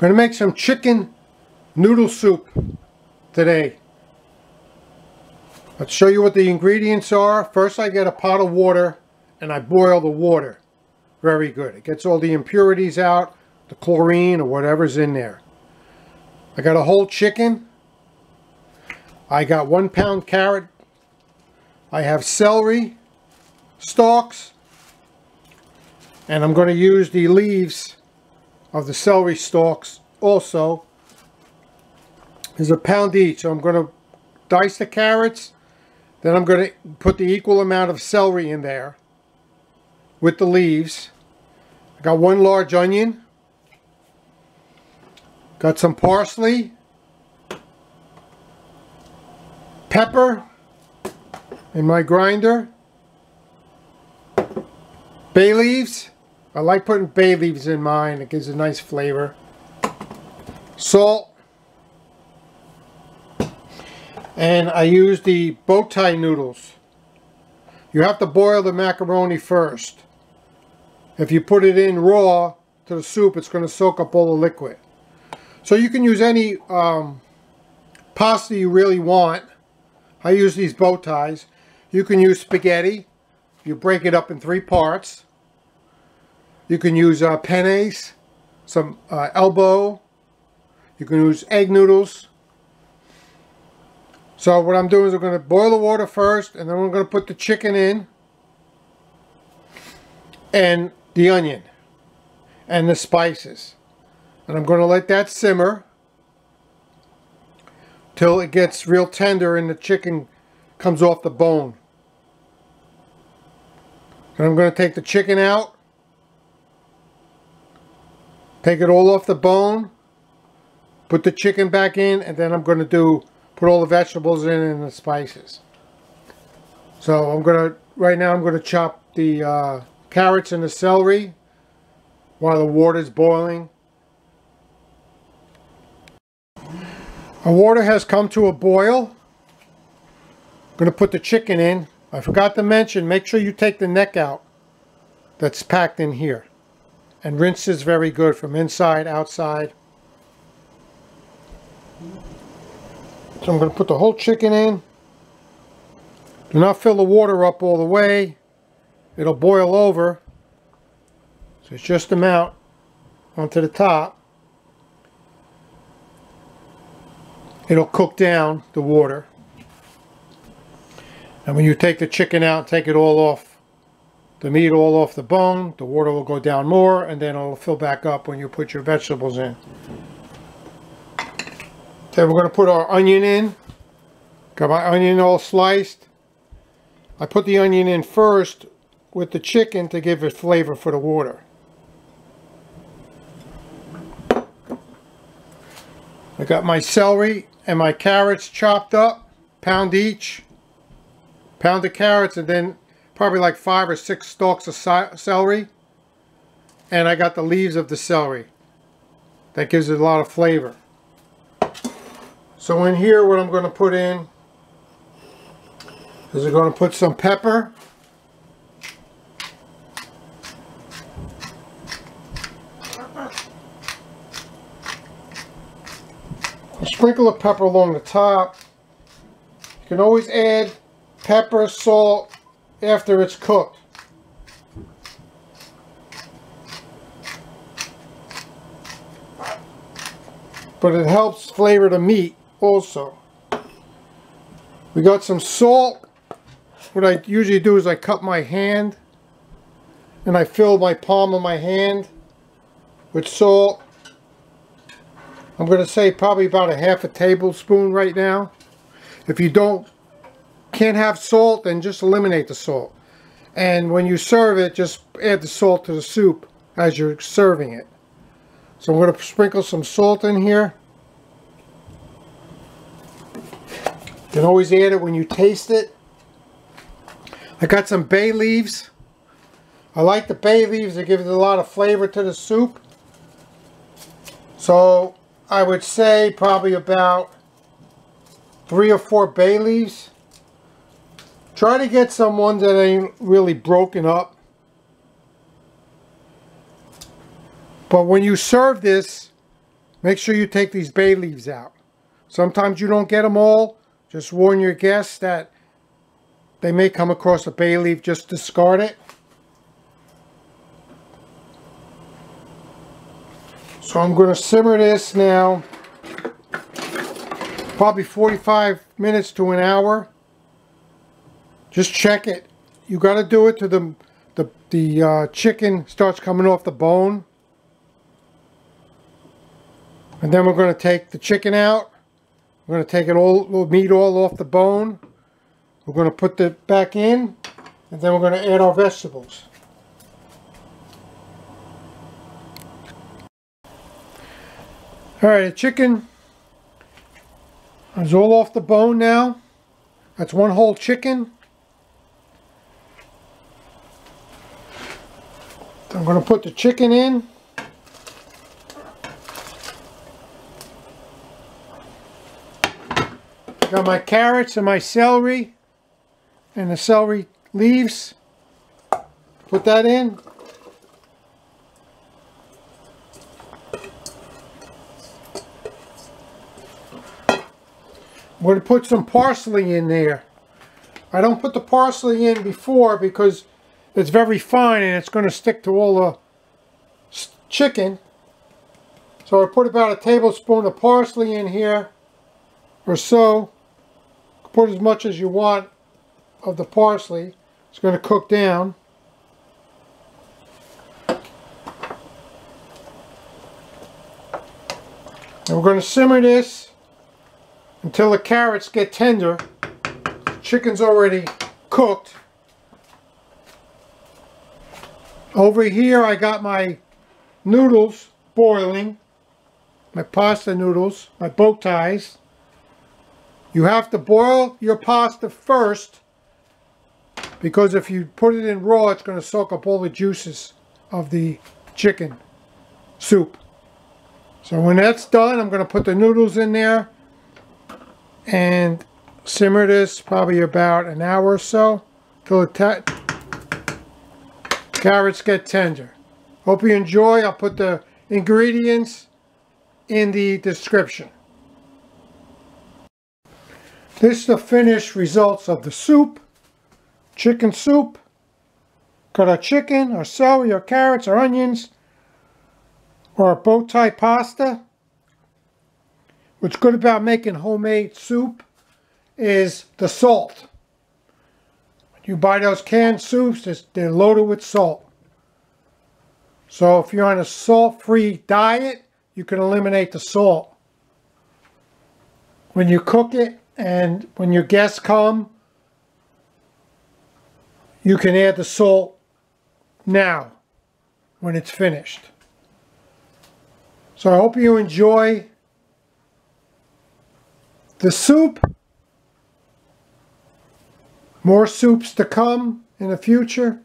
going to make some chicken noodle soup today. Let's show you what the ingredients are. First, I get a pot of water and I boil the water. Very good. It gets all the impurities out, the chlorine or whatever's in there. I got a whole chicken. I got 1 pound carrot. I have celery stalks. And I'm going to use the leaves of the celery stalks also. There's a pound each. So I'm going to dice the carrots. Then I'm going to put the equal amount of celery in there with the leaves. I got 1 large onion. Got some parsley. Pepper in my grinder. Bay leaves. I like putting bay leaves in mine. It gives a nice flavor. Salt. And I use the bow tie noodles. You have to boil the macaroni first. If you put it in raw to the soup, it's going to soak up all the liquid. So you can use any pasta you really want. I use these bow ties. You can use spaghetti. You break it up in 3 parts. You can use pennes, some elbow. You can use egg noodles. So what I'm doing is I'm going to boil the water first, and then we're going to put the chicken in, and the onion, and the spices. And I'm going to let that simmer till it gets real tender and the chicken comes off the bone. And I'm going to take the chicken out. Take it all off the bone. Put the chicken back in, and then I'm going to put all the vegetables in and the spices. So right now I'm going to chop the carrots and the celery while the water's boiling. Our water has come to a boil. I'm going to put the chicken in. I forgot to mention, make sure you take the neck out that's packed in here. And rinse this very good from inside, outside. So I'm going to put the whole chicken in. Do not fill the water up all the way. It'll boil over. So it's just the amount onto the top. It'll cook down the water. And when you take the chicken out, take it all off, the meat all off the bone, the water will go down more, and then it'll fill back up when you put your vegetables in. Then we're going to put our onion in. Got my onion all sliced. I put the onion in first with the chicken to give it flavor for the water. I got my celery and my carrots chopped up, pound each. Pound the carrots, and then probably like 5 or 6 stalks of celery. And I got the leaves of the celery. That gives it a lot of flavor. So in here, what I'm going to put in is I'm going to put some pepper. A sprinkle of pepper along the top. You can always add pepper, salt after it's cooked. But it helps flavor the meat also. We got some salt. What I usually do is I cut my hand and I fill my palm of my hand with salt. I'm going to say probably about a half a tablespoon right now. If you can't have salt, then just eliminate the salt. And when you serve it, just add the salt to the soup as you're serving it. So I'm going to sprinkle some salt in here. You can always add it when you taste it. I got some bay leaves. I like the bay leaves. They give it a lot of flavor to the soup. So I would say probably about 3 or 4 bay leaves. Try to get some ones that ain't really broken up. But when you serve this, make sure you take these bay leaves out. Sometimes you don't get them all. Just warn your guests that they may come across a bay leaf. Just discard it. So I'm going to simmer this now probably 45 minutes to an hour. Just check it. You got to do it till the chicken starts coming off the bone. And then we're going to take the chicken out. We're going to take it all, the meat all off the bone. We're going to put it back in, and then we're going to add our vegetables. Alright, the chicken is all off the bone now. That's one whole chicken. I'm going to put the chicken in. Got my carrots and my celery and the celery leaves. Put that in. I'm going to put some parsley in there. I don't put the parsley in before because it's very fine and it's going to stick to all the chicken. So I put about a tablespoon of parsley in here or so. Put as much as you want of the parsley. It's going to cook down. And we're going to simmer this until the carrots get tender. The chicken's already cooked. Over here I got my noodles boiling. My pasta noodles, my bow ties. You have to boil your pasta first because if you put it in raw, it's going to soak up all the juices of the chicken soup. So when that's done, I'm going to put the noodles in there and simmer this probably about an hour or so till the carrots get tender. Hope you enjoy. I'll put the ingredients in the description. This is the finished results of the soup, chicken soup. Got our chicken, our celery, our carrots, our onions, or our bow tie pasta. What's good about making homemade soup is the salt. When you buy those canned soups, they're loaded with salt. So if you're on a salt-free diet, you can eliminate the salt. When you cook it, and when your guests come, you can add the salt now when it's finished. So I hope you enjoy the soup. More soups to come in the future.